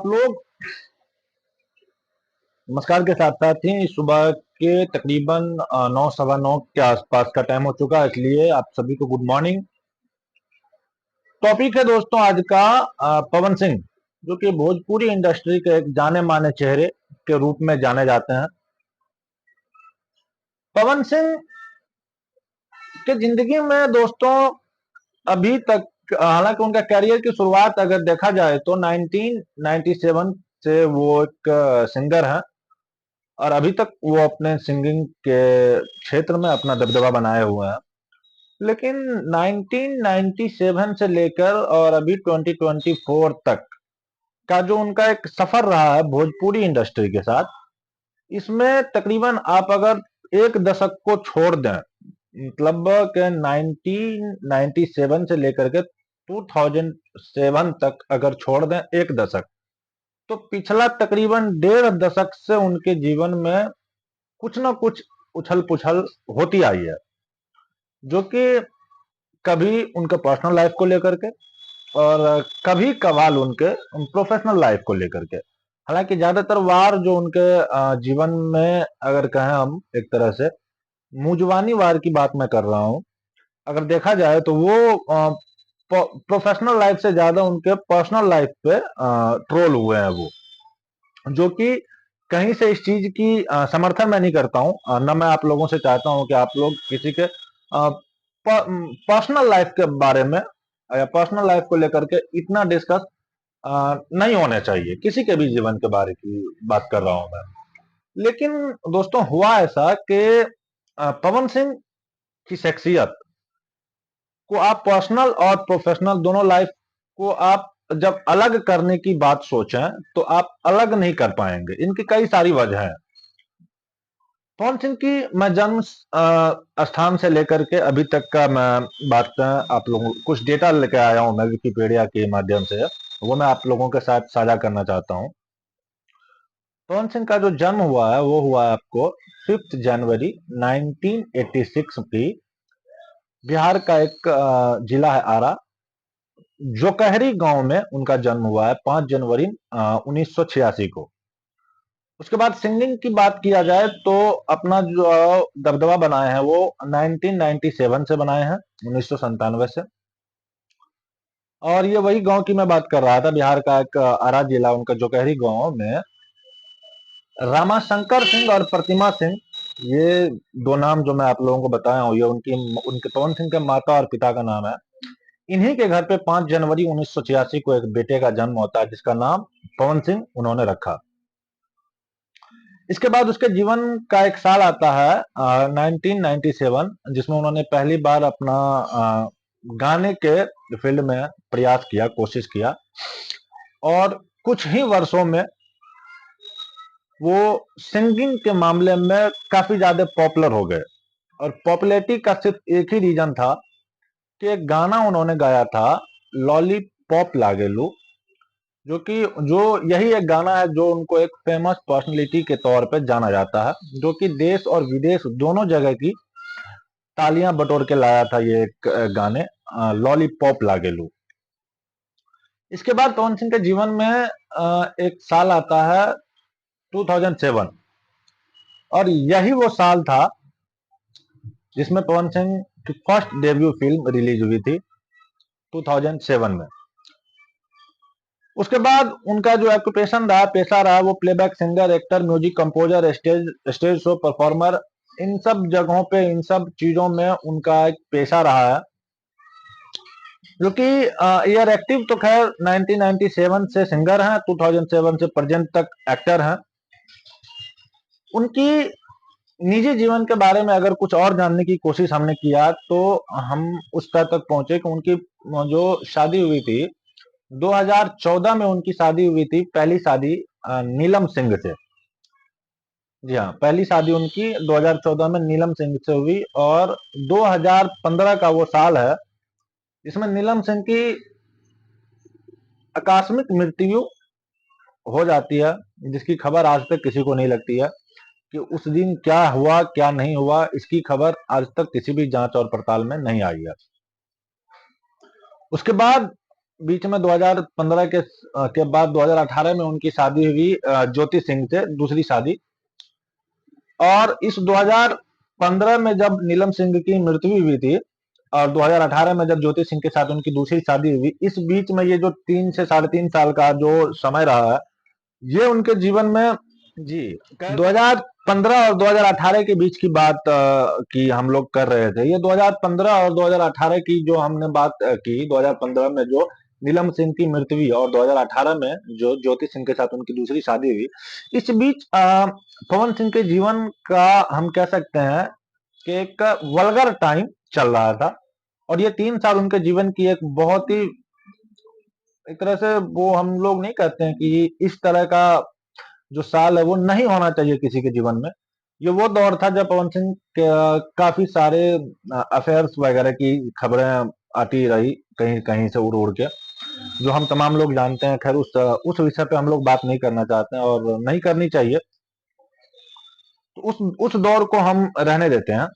आप लोग नमस्कार के साथ साथ ही सुबह के तकरीबन 9 सवा 9 के आसपास का टाइम हो चुका है, इसलिए आप सभी को गुड मॉर्निंग। टॉपिक है दोस्तों आज का पवन सिंह, जो कि भोजपुरी इंडस्ट्री के एक जाने माने चेहरे के रूप में जाने जाते हैं। पवन सिंह के जिंदगी में दोस्तों अभी तक, हालांकि उनका करियर की शुरुआत अगर देखा जाए तो 1997 से वो एक सिंगर हैं और अभी तक वो अपने सिंगिंग के क्षेत्र में अपना दबदबा बनाए हुए हैं। लेकिन 1997 से लेकर और अभी 2024 तक का जो उनका एक सफर रहा है भोजपुरी इंडस्ट्री के साथ, इसमें तकरीबन आप अगर एक दशक को छोड़ दें, मतलब के 1997 से लेकर के 2007 तक अगर छोड़ दें एक दशक, तो पिछला तकरीबन 1.5 दशक से उनके जीवन में कुछ ना कुछ उछल पुछल होती आई है, जो कि कभी उनके पर्सनल लाइफ को लेकर के और कभी कभार उनके प्रोफेशनल लाइफ को लेकर के। हालांकि ज्यादातर वार जो उनके जीवन में अगर कहें हम एक तरह से मुजवानी वार की बात मैं कर रहा हूं, अगर देखा जाए तो वो प्रोफेशनल लाइफ से ज्यादा उनके पर्सनल लाइफ पे ट्रोल हुए हैं वो, जो कि कहीं से इस चीज की समर्थन मैं नहीं करता हूं, न मैं आप लोगों से चाहता हूं कि आप लोग किसी के पर्सनल लाइफ के बारे में या पर्सनल लाइफ को लेकर के इतना डिस्कस नहीं होना चाहिए। किसी के भी जीवन के बारे की बात कर रहा हूं मैं। लेकिन दोस्तों हुआ ऐसा कि पवन सिंह की शख्सियत को आप पर्सनल और प्रोफेशनल दोनों लाइफ को आप जब अलग करने की बात सोचें तो आप अलग नहीं कर पाएंगे। इनकी कई सारी वजह हैं। पवन सिंह की मैं जन्म स्थान से लेकर के अभी तक का मैं बात आप लोगों कुछ डेटा लेकर आया हूं मैं विकिपीडिया के माध्यम से, वो मैं आप लोगों के साथ साझा करना चाहता हूं। पवन सिंह का जो जन्म हुआ है वो हुआ है आपको 5 जनवरी 1986 की बिहार का एक जिला है आरा, जोकहरी गांव में उनका जन्म हुआ है 5 जनवरी 1986 को। उसके बाद सिंगिंग की बात किया जाए तो अपना जो दबदबा बनाए हैं वो 1997 से बनाए हैं, 1997 से। और ये वही गांव की मैं बात कर रहा था, बिहार का एक आरा जिला उनका जोकहरी गांव में रामाशंकर सिंह और प्रतिमा सिंह, ये दो नाम जो मैं आप लोगों को बताया हूँ ये उनके पवन सिंह के माता और पिता का नाम है। इन्हीं के घर पे 5 जनवरी 1986 को एक बेटे का जन्म होता है जिसका नाम पवन सिंह उन्होंने रखा। इसके बाद उसके जीवन का एक साल आता है 1997, जिसमें उन्होंने पहली बार अपना गाने के फील्ड में प्रयास किया, कोशिश किया और कुछ ही वर्षों में वो सिंगिंग के मामले में काफी ज्यादा पॉपुलर हो गए। और पॉपुलैरिटी का सिर्फ एक ही रीजन था कि एक गाना उन्होंने गाया था लॉलीपॉप लागेलू, जो यही एक गाना है जो उनको एक फेमस पर्सनालिटी के तौर पर जाना जाता है, जो कि देश और विदेश दोनों जगह की तालियां बटोर के लाया था ये एक गाने लॉलीपॉप लागेलू। इसके बाद पवन सिंह के जीवन में एक साल आता है 2007, और यही वो साल था जिसमें पवन सिंह की फर्स्ट डेब्यू फिल्म रिलीज हुई थी 2007 में। उसके बाद उनका जो ऑक्यूपेशन रहा, पेशा रहा, वो playback singer, actor, music composer, stage show performer, इन सब जगहों पे, इन सब चीजों में उनका एक पेशा रहा है। जो कि ईयर एक्टिव तो खैर 1997 से सिंगर हैं, 2007 से प्रेजेंट तक एक्टर हैं। उनकी निजी जीवन के बारे में अगर कुछ और जानने की कोशिश हमने किया तो हम उस तक पहुंचे कि उनकी जो शादी हुई थी 2014 में, उनकी शादी हुई थी, पहली शादी नीलम सिंह से। जी हाँ, पहली शादी उनकी 2014 में नीलम सिंह से हुई और 2015 का वो साल है जिसमें नीलम सिंह की आकस्मिक मृत्यु हो जाती है, जिसकी खबर आज तक किसी को नहीं लगती है कि उस दिन क्या हुआ क्या नहीं हुआ। इसकी खबर आज तक किसी भी जांच और पड़ताल में नहीं आई है। उसके बाद बीच में 2015 के बाद 2018 में उनकी शादी हुई ज्योति सिंह से, दूसरी शादी। और इस 2015 में जब नीलम सिंह की मृत्यु हुई थी और 2018 में जब ज्योति सिंह के साथ उनकी दूसरी शादी हुई, इस बीच में ये जो 3 से 3.5 साल का जो समय रहा है, ये उनके जीवन में जी 2015 और 2018 के बीच की बात की हम लोग कर रहे थे। ये 2015 और 2018 की जो हमने बात की, 2015 में जो नीलम सिंह की मृत्यु हुई और 2018 में जो ज्योति सिंह के साथ उनकी दूसरी शादी हुई, इस बीच पवन सिंह के जीवन का हम कह सकते हैं कि एक वल्गर टाइम चल रहा था। और ये 3 साल उनके जीवन की एक बहुत ही, एक तरह से वो हम लोग नहीं कहते हैं कि इस तरह का जो साल है वो नहीं होना चाहिए किसी के जीवन में। ये वो दौर था जब पवन सिंह काफी सारे अफेयर्स वगैरह की खबरें आती रही कहीं कहीं से उड़ उड़ के, जो हम तमाम लोग जानते हैं। खैर उस विषय पे हम लोग बात नहीं करना चाहते हैं और नहीं करनी चाहिए, तो उस दौर को हम रहने देते हैं।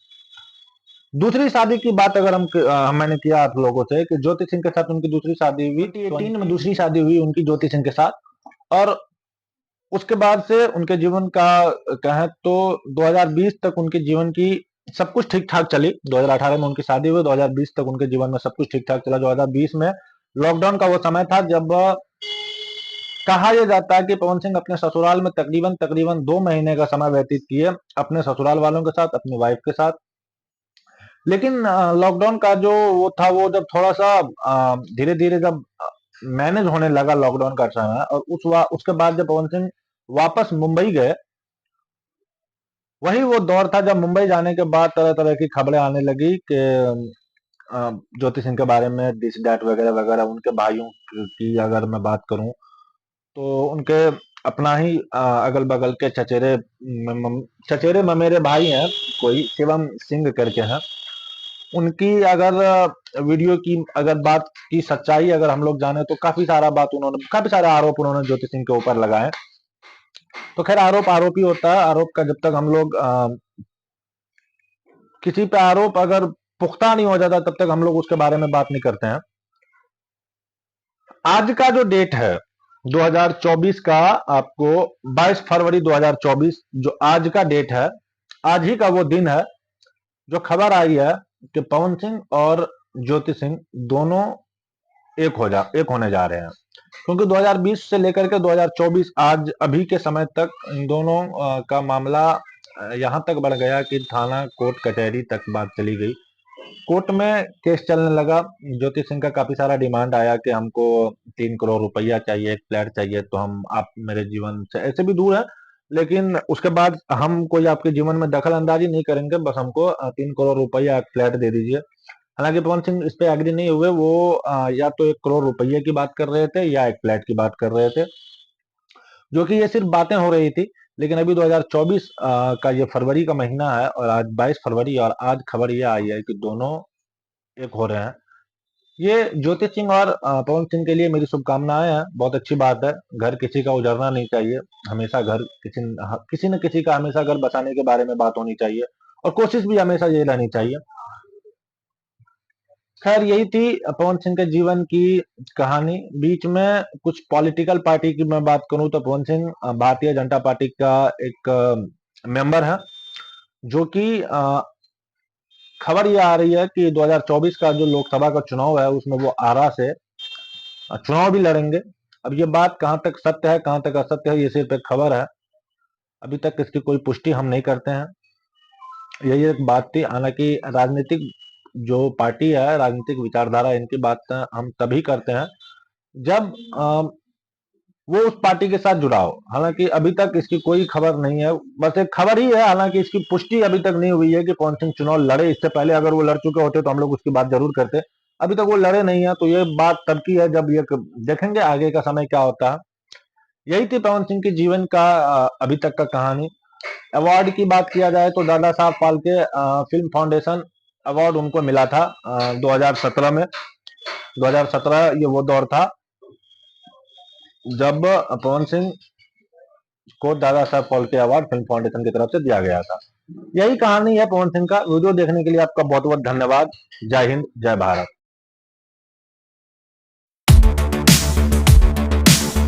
दूसरी शादी की बात अगर मैंने किया आप लोगों से कि ज्योति सिंह के साथ उनकी दूसरी शादी हुई, 2018 में दूसरी शादी हुई उनकी ज्योति सिंह के साथ। और उसके बाद से उनके जीवन का कहें तो 2020 तक उनके जीवन की सब कुछ ठीक ठाक चली। 2018 में उनकी शादी हुई, 2020 तक उनके जीवन में सब कुछ ठीक ठाक चला। 2020 में लॉकडाउन का वो समय था जब कहा यह जाता है कि पवन सिंह अपने ससुराल में तकरीबन तकरीबन 2 महीने का समय व्यतीत किए अपने ससुराल वालों के साथ, अपनी वाइफ के साथ। लेकिन लॉकडाउन का जो वो था, वो जब थोड़ा सा धीरे धीरे जब मैनेज होने लगा लॉकडाउन का समय, और उसके बाद जब पवन सिंह वापस मुंबई गए, वही वो दौर था जब मुंबई जाने के बाद तरह तरह की खबरें आने लगी कि ज्योति सिंह के बारे में, दिस डैट वगैरह वगैरह। उनके भाइयों की अगर मैं बात करूं तो उनके अपना ही अगल बगल के चचेरे ममेरे भाई हैं, कोई शिवम सिंह करके हैं। उनकी अगर वीडियो की अगर बात की सच्चाई अगर हम लोग जाने तो काफी सारे आरोप उन्होंने ज्योति सिंह के ऊपर लगाए। तो खैर आरोप आरोप ही होता है। आरोप का जब तक हम लोग किसी पे आरोप अगर पुख्ता नहीं हो जाता तब तक हम लोग उसके बारे में बात नहीं करते हैं। आज का जो डेट है 2024 का, आपको 22 फरवरी 2024 जो आज का डेट है, आज ही का वो दिन है जो खबर आई है कि पवन सिंह और ज्योति सिंह दोनों एक होने जा रहे हैं। क्योंकि 2020 से लेकर के 2024 आज अभी के समय तक इन दोनों का मामला यहाँ तक बढ़ गया कि थाना कोर्ट कचहरी तक बात चली गई। कोर्ट में केस चलने लगा। ज्योति सिंह का काफी सारा डिमांड आया कि हमको 3 करोड़ रुपया चाहिए, एक फ्लैट चाहिए, तो हम आप मेरे जीवन से ऐसे भी दूर है, लेकिन उसके बाद हम कोई आपके जीवन में दखल अंदाजी नहीं करेंगे, बस हमको 3 करोड़ रुपया एक फ्लैट दे दीजिए। हालांकि पवन सिंह इस पे एग्री नहीं हुए। वो या तो 1 करोड़ रुपये की बात कर रहे थे या एक फ्लैट की बात कर रहे थे, जो कि ये सिर्फ बातें हो रही थी। लेकिन अभी 2024 का ये फरवरी का महीना है और आज 22 फरवरी, और आज खबर ये आई है कि दोनों एक हो रहे हैं। ये ज्योति सिंह और पवन सिंह के लिए मेरी शुभकामनाएं हैं। बहुत अच्छी बात है। घर किसी का उजड़ना नहीं चाहिए। हमेशा घर किसी न किसी का हमेशा घर बसाने के बारे में बात होनी चाहिए और कोशिश भी हमेशा ये रहनी चाहिए। खैर यही थी पवन सिंह के जीवन की कहानी। बीच में कुछ पॉलिटिकल पार्टी की मैं बात करूं तो पवन सिंह भारतीय जनता पार्टी का एक मेंबर है, जो कि खबर ये आ रही है कि 2024 का जो लोकसभा का चुनाव है उसमें वो आरा से चुनाव भी लड़ेंगे। अब ये बात कहां तक सत्य है कहां तक असत्य है, ये सिर्फ एक खबर है। अभी तक इसकी कोई पुष्टि हम नहीं करते हैं। यही एक बात थी। हालांकि राजनीतिक जो पार्टी है, राजनीतिक विचारधारा, इनकी बात हम तभी करते हैं जब वो उस पार्टी के साथ जुड़ा हो। हालांकि अभी तक इसकी कोई खबर नहीं है, बस एक खबर ही है। हालांकि इसकी पुष्टि अभी तक नहीं हुई है कि पवन सिंह चुनाव लड़े। इससे पहले अगर वो लड़ चुके होते तो हम लोग उसकी बात जरूर करते। अभी तक वो लड़े नहीं है, तो ये बात तब की है जब ये देखेंगे आगे का समय क्या होता है। यही थी पवन सिंह के जीवन का अभी तक का कहानी। अवार्ड की बात किया जाए तो Dada Saheb Phalke film foundation award उनको मिला था 2017 में। 2017 ये वो दौर था जब पवन सिंह को Dada Saheb Phalke award film foundation की तरफ से दिया गया था। यही कहानी है पवन सिंह का। वीडियो देखने के लिए आपका बहुत बहुत धन्यवाद। जय हिंद, जय भारत।